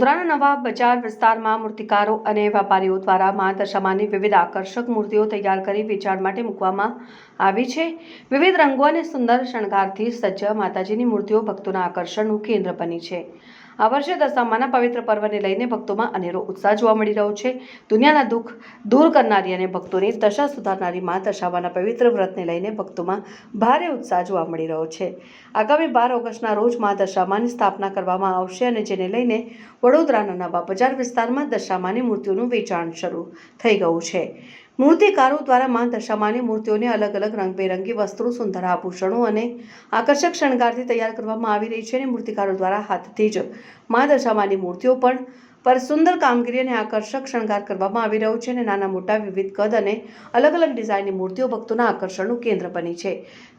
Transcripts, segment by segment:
વડોદરાના નવા બજાર વિસ્તારમાં મૂર્તિકારો અને વેપારીઓ દ્વારા મા દશામાની વિવિધ આકર્ષક મૂર્તિઓ તૈયાર કરી વેચાણ માટે મૂકવામાં આવી છે। વિવિધ રંગો અને સુંદર શણગારથી સજ્જ માતાજીની મૂર્તિઓ ભક્તોના આકર્ષણનું કેન્દ્ર બની છે। આ વર્ષે દશામાના પવિત્ર પર્વને લઈને ભક્તોમાં અનેરો ઉત્સાહ જોવા મળી રહ્યો છે। દુનિયાના દુઃખ દૂર કરનારી અને ભક્તોની દશા સુધારનારી મા દશામાના પવિત્ર વ્રતને લઈને ભક્તોમાં ભારે ઉત્સાહ જોવા મળી રહ્યો છે। આગામી 12 ઓગસ્ટના રોજ મા દશામાની સ્થાપના કરવામાં આવશે અને જેને લઈને વડોદરાના નવા બજાર વિસ્તારમાં દશામાની મૂર્તિઓનું વેચાણ શરૂ થઈ ગયું છે। મૂર્તિકારો દ્વારા મા દશામાની મૂર્તિઓને અલગ અલગ રંગબેરંગી વસ્ત્રો, સુંદર આભૂષણો અને આકર્ષક શણગારથી તૈયાર કરવામાં આવી રહી છે અને મૂર્તિકારો દ્વારા હાથથી જ મા દશામાની મૂર્તિઓ પર સુંદર કામગીરી અને આકર્ષક શણગાર કરવામાં આવી રહ્યો છે અને નાના મોટા વિવિધ કદ અને અલગ અલગ ડિઝાઇનની મૂર્તિઓ ભક્તોના આકર્ષણનું કેન્દ્ર બની છે।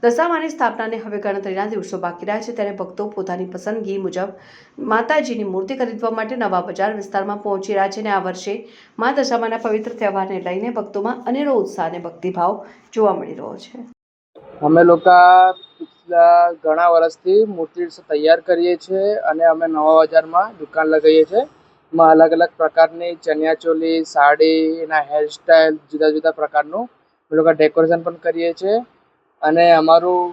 દશામાની સ્થાપનાને હવે ગણતરીના દિવસો બાકી રહ્યા છે ત્યારે ભક્તો પોતાની પસંદગી મુજબ માતાજીની મૂર્તિ ખરીદવા માટે નવા બજાર વિસ્તારમાં પહોંચી રહ્યા છે અને આ વર્ષે મા દશામાના પવિત્ર તહેવારને લઈને ભક્તોમાં અનેરો ઉત્સાહ અને ભક્તિભાવ જોવા મળી રહ્યો છે। અમે લોકો પિછલા ઘણા વર્ષથી મૂર્તિ તૈયાર કરીએ છીએ અને અમે નવા બજારમાં દુકાન લગાવીએ છીએ। એમાં અલગ અલગ પ્રકારની ચણિયાચોલી, સાડી, એના હેરસ્ટાઈલ જુદા જુદા પ્રકારનું અમે લોકો ડેકોરેશન પણ કરીએ છીએ અને અમારું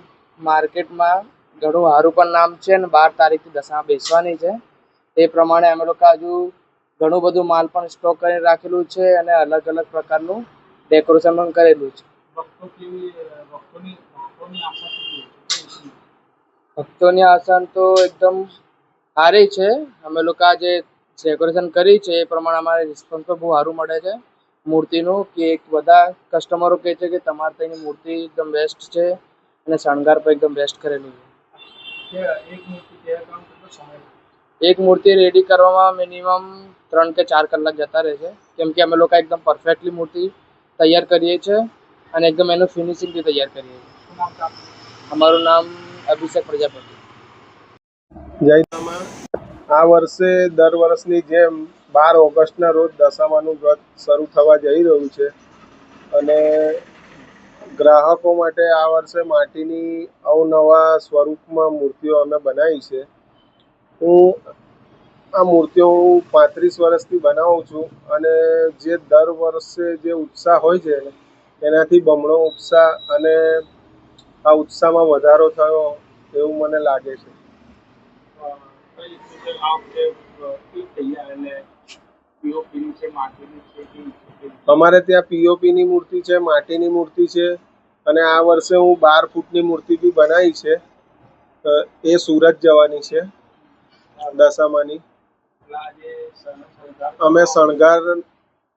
માર્કેટમાં ઘણું સારું પણ નામ છે અને 12 તારીખથી દશામાં બેસવાની છે। એ પ્રમાણે અમે લોકો હજુ ઘણું બધું માલ પણ સ્ટોક કરીને રાખેલું છે અને અલગ અલગ પ્રકારનું ડેકોરેશન પણ કરેલું છે। ભક્તોની આશા તો એકદમ સારી છે। અમે લોકો જે ડેકોરેશન કરી છે એ પ્રમાણે અમારે રિસ્પોન્સ તો બહુ સારું મળે છે મૂર્તિનું કે બધા કસ્ટમરો કહે છે કે તમારે ત્યાંની મૂર્તિ એકદમ બેસ્ટ છે અને શણગાર પણ એકદમ બેસ્ટ કરેલું છે। એક મૂર્તિ રેડી કરવામાં મિનિમમ 3 કે 4 કલાક જતા રહે છે કેમ કે અમે લોકો એકદમ પરફેક્ટલી મૂર્તિ તૈયાર કરીએ છીએ અને એકદમ એનું ફિનિશિંગથી તૈયાર કરીએ છીએ। અમારું નામ અભિષેક પ્રજાપતિ। આ વર્ષે દર વર્ષની જેમ 12 ઓગસ્ટના રોજ દશામાનું વ્રત શરૂ થવા જઈ રહ્યું છે અને ગ્રાહકો માટે આ વર્ષે માટીની અવનવા સ્વરૂપમાં મૂર્તિઓ અમે બનાવી છે। હું આ મૂર્તિઓ 35 વર્ષથી બનાવું છું અને જે દર વર્ષે જે ઉત્સાહ હોય છે એનાથી બમણો ઉત્સાહ અને આ ઉત્સાહમાં વધારો થયો એવું મને લાગે છે। અમારે ત્યાં પીઓપીની મૂર્તિ છે, માટીની મૂર્તિ છે અને આ વર્ષે હું 12 ફૂટની મૂર્તિ બી બનાવી છે। એ સુરત જવાની છે દશામાની। અમે શણગાર,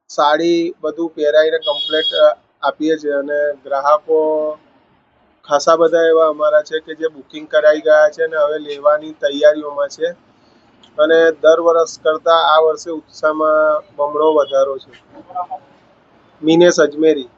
સાડી બધું પહેરાવીને કમ્પ્લેટ આપીએ છીએ અને ગ્રાહકો ખાસા બધા એવા અમારા છે કે જે બુકિંગ કરાવી ગયા છે અને હવે લેવાની તૈયારીઓમાં છે અને દર વર્ષ કરતાં આ વર્ષે ઉત્સાહમાં બમણો વધારો છે। મિનેશ અજમેરી।